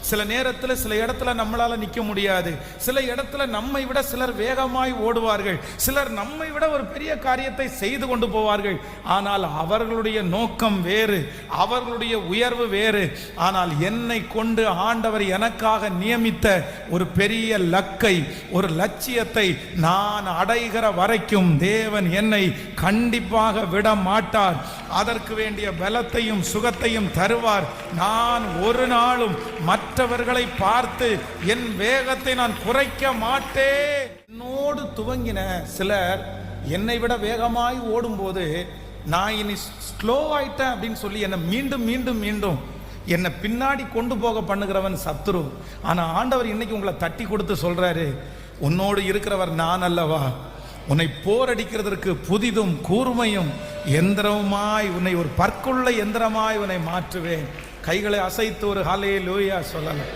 சில நேரத்தில் சில இடத்துல நம்மளால நிற்க முடியாது. சில இடத்துல நம்மை விட சிலர் வேகமாய் ஓடுவார்கள். சிலர் நம்மை விட ஒரு பெரிய காரியத்தை செய்து கொண்டு போவார்கள். ஆனால் அவர்களுடைய நோக்கம் வேறு, அவர்களுடைய உயர்வு வேறு. ஆனால் என்னை கொண்டு ஆண்டவர் எனக்காக நியமித்த ஒரு பெரிய லக்கை, ஒரு லட்சியத்தை நான் அடைகிற வரைக்கும் தேவன் என்னை கண்டிப்பாக விட மாட்டார். அதற்கு வேண்டிய பலத்தையும் சுகத்தையும் தருவார். நான் ஒரு நாளும் மற்றவர்களை பார்த்து என் வேகத்தை நான் குறைக்க மாட்டேன். என்னோடு துவங்கின சிலர் என்னை விட வேகமாய் ஓடும்போது நான் இனி ஸ்லோ ஆயிட்டேன் அப்படின்னு சொல்லி என்னை மீண்டும் மீண்டும் மீண்டும் என்னை பின்னாடி கொண்டு போக பண்ணுகிறவன் சத்துரு. ஆனா ஆண்டவர் இன்னைக்கு உங்களை தட்டி கொடுத்து சொல்றாரு, உன்னோடு இருக்கிறவர் நான் அல்லவா? உன்னை போரடிக்கிறதற்கு புதிதும் கூர்மையும் எந்திரமாய் உன்னை ஒரு பற்குள்ள எந்திரமாய் உன்னை மாற்றுவேன். கைகளை அசைத்து ஒரு ஹல்லேலூயா சொல்லலாம்.